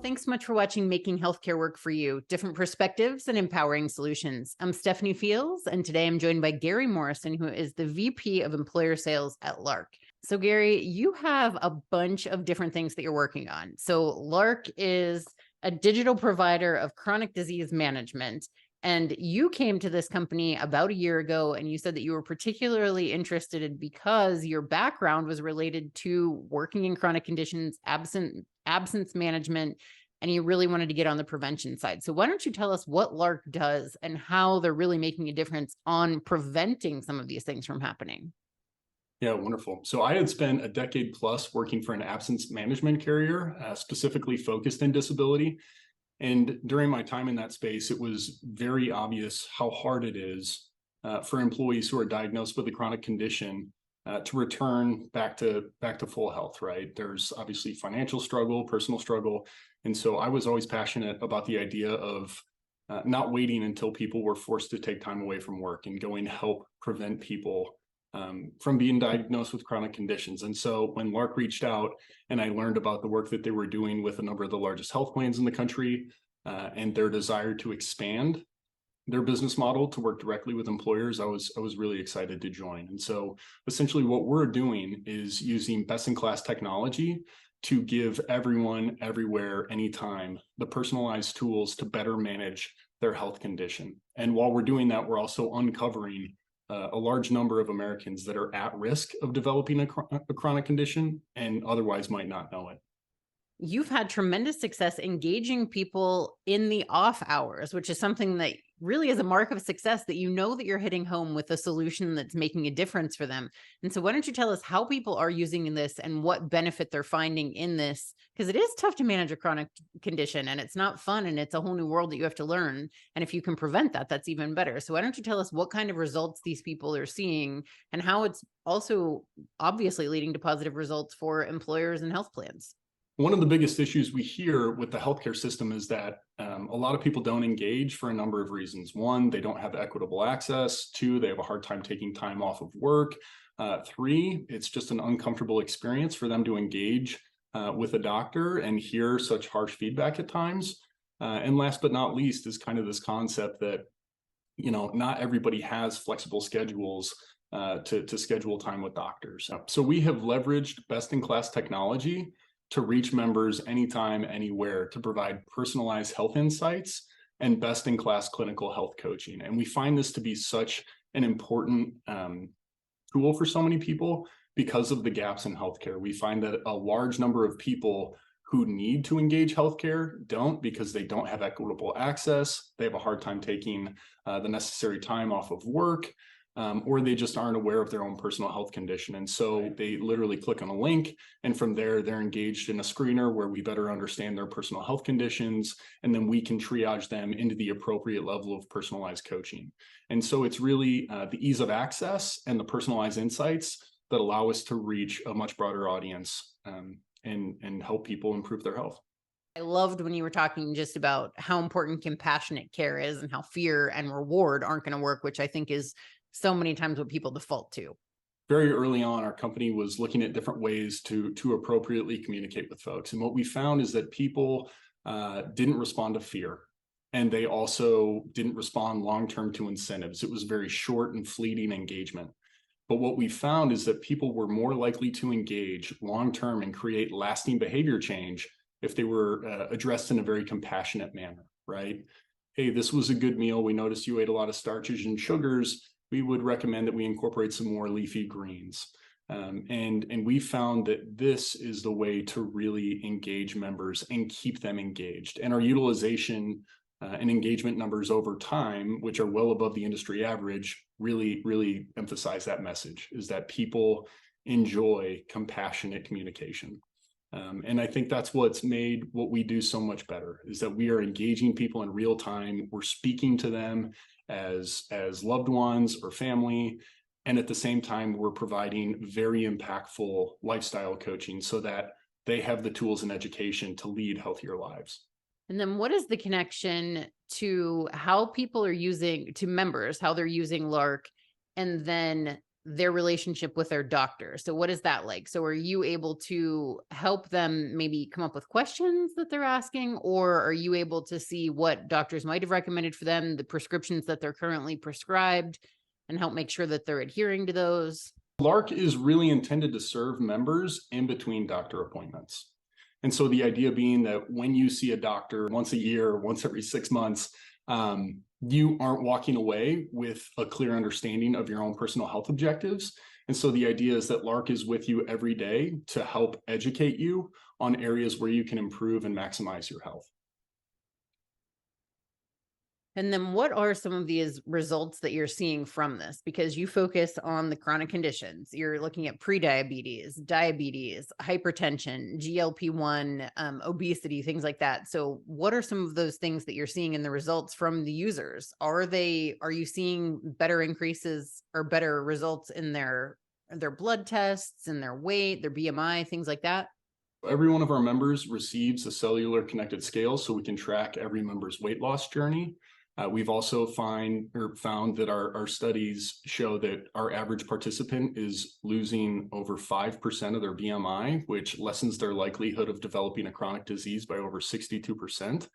Thanks so much for watching Making Healthcare Work for You, Different Perspectives and Empowering Solutions. I'm Stephanie Fields, and today I'm joined by Garry Morrison, who is the VP of Employer Sales at Lark. So Garry, you have a bunch of different things that you're working on. So Lark is a digital provider of chronic disease management. And you came to this company about a year ago, and you said that you were particularly interested in because your background was related to working in chronic conditions, absence management, and you really wanted to get on the prevention side. So why don't you tell us what Lark does and how they're really making a difference on preventing some of these things from happening? Yeah, wonderful. So I had spent a decade plus working for an absence management carrier, specifically focused in disability. And during my time in that space, it was very obvious how hard it is for employees who are diagnosed with a chronic condition to return back to full health. Right? There's obviously financial struggle, personal struggle, and so I was always passionate about the idea of not waiting until people were forced to take time away from work and going to help prevent people from being diagnosed with chronic conditions. And so when Lark reached out and I learned about the work that they were doing with a number of the largest health plans in the country and their desire to expand their business model to work directly with employers, I was really excited to join. And so essentially what we're doing is using best-in-class technology to give everyone, everywhere, anytime, the personalized tools to better manage their health condition. And while we're doing that, we're also uncovering a large number of Americans that are at risk of developing a chronic condition and otherwise might not know it. You've had tremendous success engaging people in the off hours, which is something that really is a mark of success, that you know that you're hitting home with a solution that's making a difference for them. And so why don't you tell us how people are using this and what benefit they're finding in this? Because it is tough to manage a chronic condition and it's not fun and it's a whole new world that you have to learn. And if you can prevent that, that's even better. So why don't you tell us what kind of results these people are seeing and how it's also obviously leading to positive results for employers and health plans? One of the biggest issues we hear with the healthcare system is that a lot of people don't engage for a number of reasons. One, they don't have equitable access. Two, they have a hard time taking time off of work. Three, it's just an uncomfortable experience for them to engage with a doctor and hear such harsh feedback at times. And last but not least is kind of this concept that, not everybody has flexible schedules to schedule time with doctors. So we have leveraged best-in-class technology to reach members anytime, anywhere, to provide personalized health insights and best-in-class clinical health coaching. And we find this to be such an important tool for so many people because of the gaps in healthcare. We find that a large number of people who need to engage healthcare don't, because they don't have equitable access. They have a hard time taking the necessary time off of work. Or they just aren't aware of their own personal health condition. And so they literally click on a link, and from there, they're engaged in a screener where we better understand their personal health conditions, and then we can triage them into the appropriate level of personalized coaching. And so it's really the ease of access and the personalized insights that allow us to reach a much broader audience and help people improve their health. I loved when you were talking just about how important compassionate care is and how fear and reward aren't going to work, which I think is so many times what people default to. Very early on, our company was looking at different ways to appropriately communicate with folks. And what we found is that people didn't respond to fear. And they also didn't respond long-term to incentives. It was very short and fleeting engagement. But what we found is that people were more likely to engage long-term and create lasting behavior change if they were addressed in a very compassionate manner, right? Hey, this was a good meal. We noticed you ate a lot of starches and sugars. We would recommend that we incorporate some more leafy greens. And we found that this is the way to really engage members and keep them engaged. And our utilization and engagement numbers over time, which are well above the industry average, really emphasize that message, is that people enjoy compassionate communication. And I think that's what's made what we do so much better, is that we are engaging people in real time. We're speaking to them as loved ones or family. And at the same time, we're providing very impactful lifestyle coaching so that they have the tools and education to lead healthier lives. And then what is the connection to how people are using, to members, how they're using Lark, and then their relationship with their doctor. So what is that like? So are you able to help them maybe come up with questions that they're asking, or are you able to see what doctors might have recommended for them, the prescriptions that they're currently prescribed, and help make sure that they're adhering to those? Lark is really intended to serve members in between doctor appointments. And so the idea being that when you see a doctor once a year, once every 6 months, you aren't walking away with a clear understanding of your own personal health objectives. And so the idea is that Lark is with you every day to help educate you on areas where you can improve and maximize your health. And then what are some of these results that you're seeing from this? Because you focus on the chronic conditions. You're looking at prediabetes, diabetes, hypertension, GLP-1, obesity, things like that. So what are some of those things that you're seeing in the results from the users? Are you seeing better increases or better results in their blood tests and their weight, their BMI, things like that? Every one of our members receives a cellular connected scale so we can track every member's weight loss journey. We've also found that our studies show that our average participant is losing over 5% of their BMI, which lessens their likelihood of developing a chronic disease by over 62%.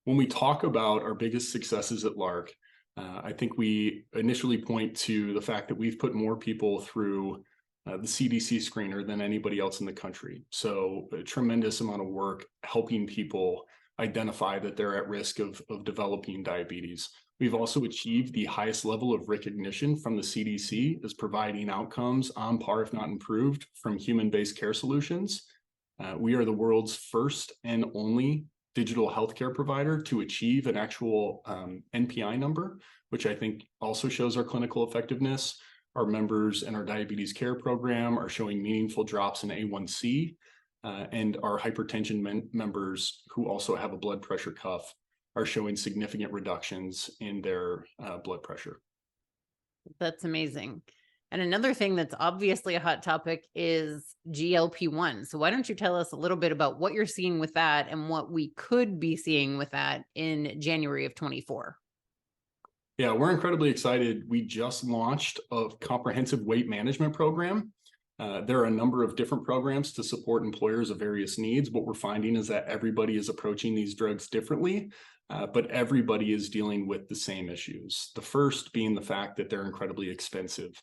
When we talk about our biggest successes at Lark, I think we initially point to the fact that we've put more people through the CDC screener than anybody else in the country. So a tremendous amount of work helping people identify that they're at risk of developing diabetes. We've also achieved the highest level of recognition from the CDC as providing outcomes on par, if not improved, from human-based care solutions. We are the world's first and only digital healthcare provider to achieve an actual NPI number, which I think also shows our clinical effectiveness. Our members in our diabetes care program are showing meaningful drops in A1C. And our hypertension members who also have a blood pressure cuff are showing significant reductions in their blood pressure. That's amazing. And another thing that's obviously a hot topic is GLP-1. So why don't you tell us a little bit about what you're seeing with that and what we could be seeing with that in January of 24? Yeah, we're incredibly excited. We just launched a comprehensive weight management program. There are a number of different programs to support employers of various needs. What we're finding is that everybody is approaching these drugs differently, but everybody is dealing with the same issues. The first being the fact that they're incredibly expensive.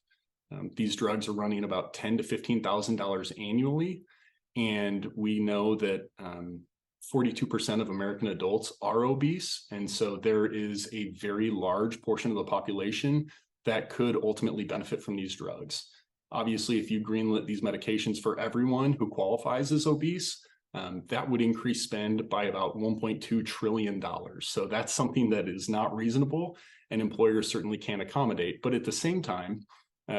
These drugs are running about $10,000 to $15,000 annually, and we know that 42% of American adults are obese, and so there is a very large portion of the population that could ultimately benefit from these drugs. Obviously, if you greenlit these medications for everyone who qualifies as obese, that would increase spend by about $1.2 trillion. So that's something that is not reasonable, and employers certainly can't accommodate. But at the same time,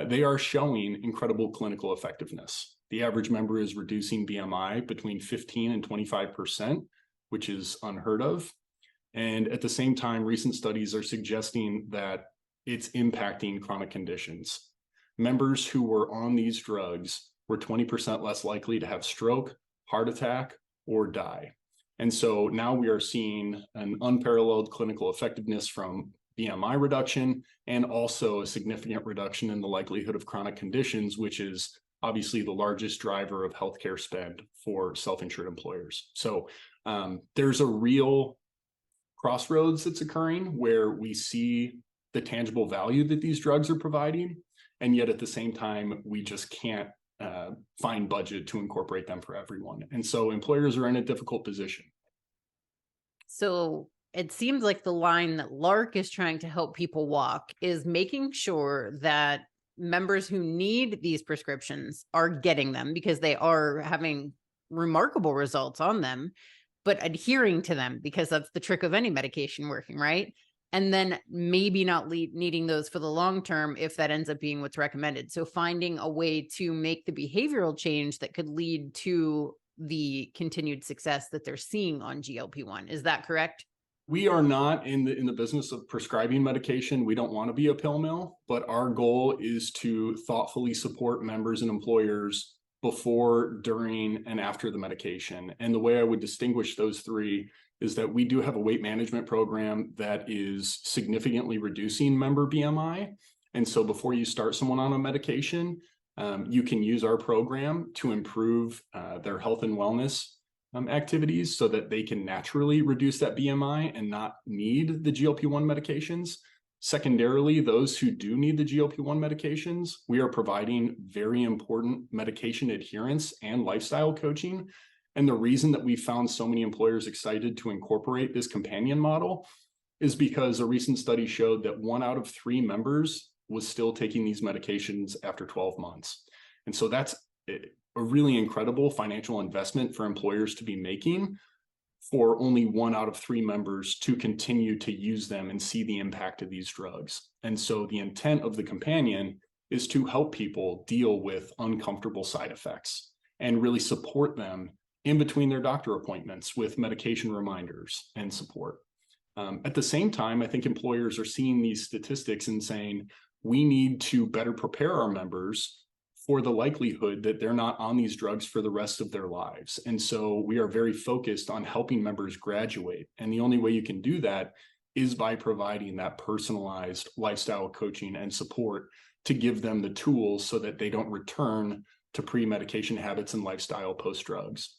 they are showing incredible clinical effectiveness. The average member is reducing BMI between 15 and 25%, which is unheard of. And at the same time, recent studies are suggesting that it's impacting chronic conditions. Members who were on these drugs were 20% less likely to have stroke, heart attack, or die. And so now we are seeing an unparalleled clinical effectiveness from BMI reduction and also a significant reduction in the likelihood of chronic conditions, which is obviously the largest driver of healthcare spend for self-insured employers. So there's a real crossroads that's occurring where we see the tangible value that these drugs are providing, and yet at the same time, we just can't find budget to incorporate them for everyone. And so employers are in a difficult position. So it seems like the line that Lark is trying to help people walk is making sure that members who need these prescriptions are getting them because they are having remarkable results on them, but adhering to them because that's the trick of any medication working, right? And then maybe not needing those for the long term if that ends up being what's recommended. So finding a way to make the behavioral change that could lead to the continued success that they're seeing on GLP-1. Is that correct? We are not in the business of prescribing medication. We don't want to be a pill mill, but our goal is to thoughtfully support members and employers before, during, and after the medication. And the way I would distinguish those three is that we do have a weight management program that is significantly reducing member BMI. And so before you start someone on a medication, you can use our program to improve their health and wellness activities so that they can naturally reduce that BMI and not need the GLP-1 medications. Secondarily, those who do need the GLP-1 medications, we are providing very important medication adherence and lifestyle coaching. And the reason that we found so many employers excited to incorporate this companion model is because a recent study showed that 1 out of 3 members was still taking these medications after 12 months. And so that's a really incredible financial investment for employers to be making for only 1 out of 3 members to continue to use them and see the impact of these drugs. And so the intent of the companion is to help people deal with uncomfortable side effects and really support them in between their doctor appointments with medication reminders and support. At the same time, I think employers are seeing these statistics and saying, we need to better prepare our members for the likelihood that they're not on these drugs for the rest of their lives. And so we are very focused on helping members graduate. And the only way you can do that is by providing that personalized lifestyle coaching and support to give them the tools so that they don't return to pre-medication habits and lifestyle post-drugs.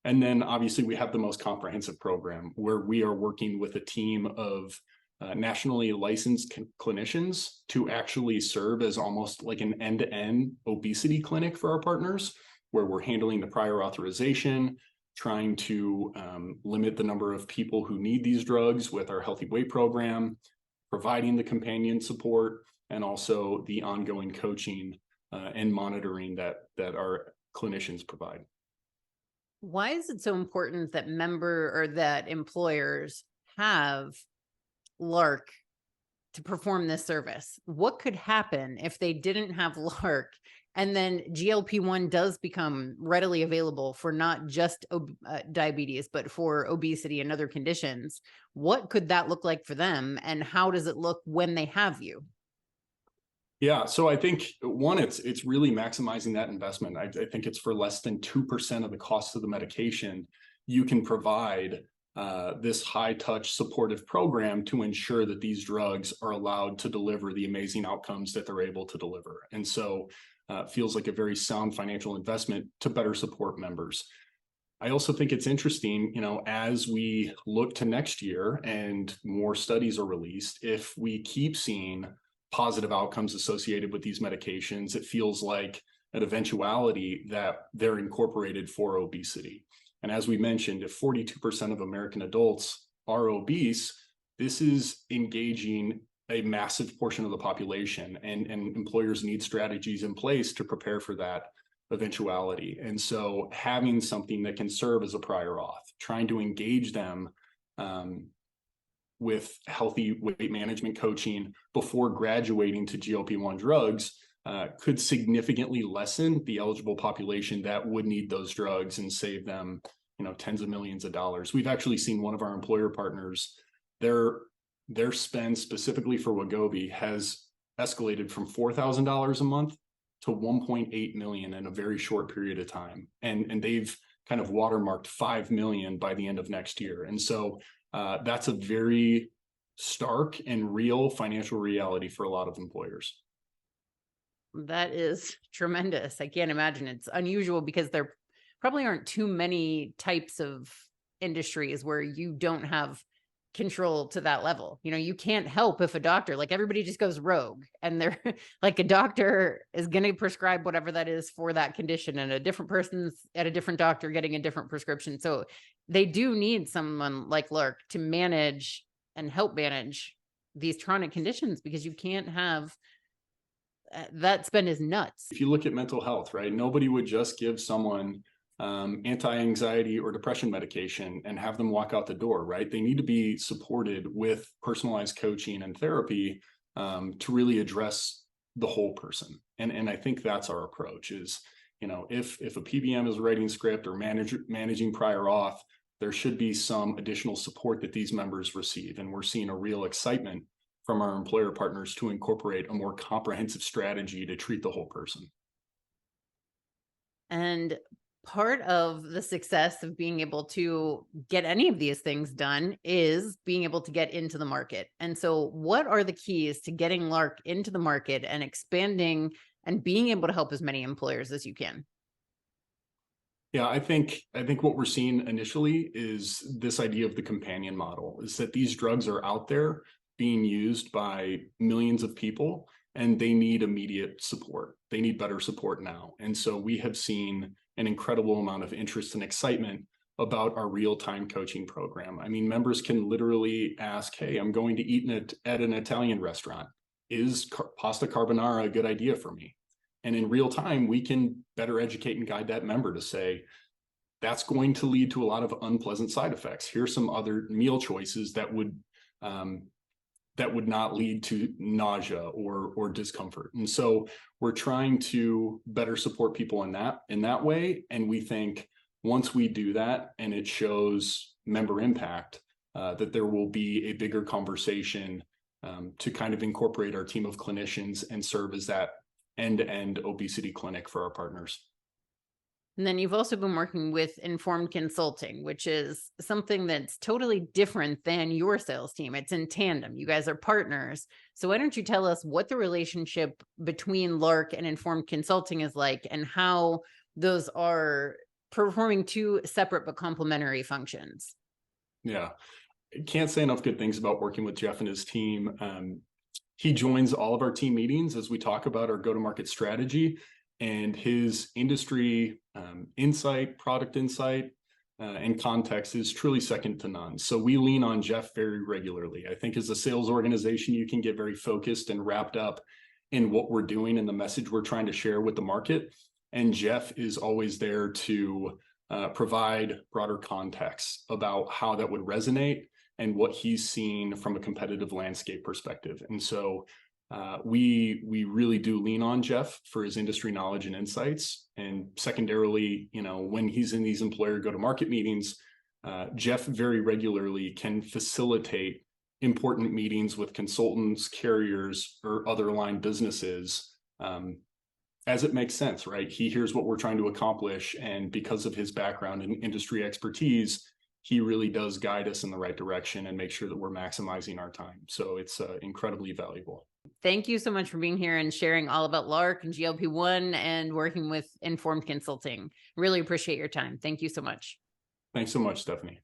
And then obviously we have the most comprehensive program where we are working with a team of nationally licensed clinicians to actually serve as almost like an end-to-end obesity clinic for our partners, where we're handling the prior authorization, trying to limit the number of people who need these drugs with our healthy weight program, providing the companion support, and also the ongoing coaching and monitoring that our clinicians provide. Why is it so important that that employers have Lark to perform this service? What could happen if they didn't have Lark and then GLP-1 does become readily available for not just diabetes, but for obesity and other conditions? What could that look like for them? And how does it look when they have you? Yeah, so I think one, it's really maximizing that investment. I think it's for less than 2% of the cost of the medication. You can provide this high touch supportive program to ensure that these drugs are allowed to deliver the amazing outcomes that they're able to deliver. And so it feels like a very sound financial investment to better support members. I also think it's interesting, as we look to next year and more studies are released, if we keep seeing positive outcomes associated with these medications, it feels like an eventuality that they're incorporated for obesity. And as we mentioned, if 42% of American adults are obese, this is engaging a massive portion of the population, and employers need strategies in place to prepare for that eventuality. And so having something that can serve as a prior auth, trying to engage them with healthy weight management coaching before graduating to GLP-1 drugs could significantly lessen the eligible population that would need those drugs and save them, tens of millions of dollars. We've actually seen one of our employer partners, their spend specifically for Wegovy has escalated from $4,000 a month to $1.8 million in a very short period of time. And they've kind of watermarked 5 million by the end of next year. And so that's a very stark and real financial reality for a lot of employers. That is tremendous. I can't imagine. It's unusual because there probably aren't too many types of industries where you don't have control to that level. You can't help if a doctor, like everybody just goes rogue and they're like, a doctor is going to prescribe whatever that is for that condition, and a different person's at a different doctor getting a different prescription. So they do need someone like Lark to manage and help manage these chronic conditions, because you can't have that spend is nuts. If you look at mental health, right, nobody would just give someone anti-anxiety or depression medication and have them walk out the door, right? They need to be supported with personalized coaching and therapy to really address the whole person. And I think that's our approach is, if a PBM is writing script or managing prior auth, there should be some additional support that these members receive. And we're seeing a real excitement from our employer partners to incorporate a more comprehensive strategy to treat the whole person. And part of the success of being able to get any of these things done is being able to get into the market. And so, what are the keys to getting Lark into the market and expanding and being able to help as many employers as you can? Yeah, I think what we're seeing initially is this idea of the companion model, is that these drugs are out there being used by millions of people and they need immediate support. They need better support now. And so we have seen an incredible amount of interest and excitement about our real-time coaching program. I mean, members can literally ask, hey, I'm going to eat at an Italian restaurant. Is pasta carbonara a good idea for me? And in real time, we can better educate and guide that member to say, that's going to lead to a lot of unpleasant side effects. Here's some other meal choices that would not lead to nausea or discomfort. And so we're trying to better support people in that way. And we think once we do that and it shows member impact, that there will be a bigger conversation to kind of incorporate our team of clinicians and serve as that end-to-end obesity clinic for our partners. And then you've also been working with Informed Consulting, which is something that's totally different than your sales team. It's in tandem. You guys are partners. So why don't you tell us what the relationship between Lark and Informed Consulting is like and how those are performing two separate but complementary functions? Yeah, I can't say enough good things about working with Jeff and his team. He joins all of our team meetings as we talk about our go-to-market strategy, and his industry insight, product insight, and context is truly second to none. So we lean on Jeff very regularly. I think as a sales organization, you can get very focused and wrapped up in what we're doing and the message we're trying to share with the market. And Jeff is always there to provide broader context about how that would resonate and what he's seen from a competitive landscape perspective. And so we really do lean on Jeff for his industry knowledge and insights. And secondarily, when he's in these employer go-to-market meetings, Jeff very regularly can facilitate important meetings with consultants, carriers, or other line businesses as it makes sense, right? He hears what we're trying to accomplish. And because of his background and industry expertise, he really does guide us in the right direction and make sure that we're maximizing our time. So it's incredibly valuable. Thank you so much for being here and sharing all about Lark and GLP-1 and working with Informed Consulting. Really appreciate your time. Thank you so much. Thanks so much, Stephanie.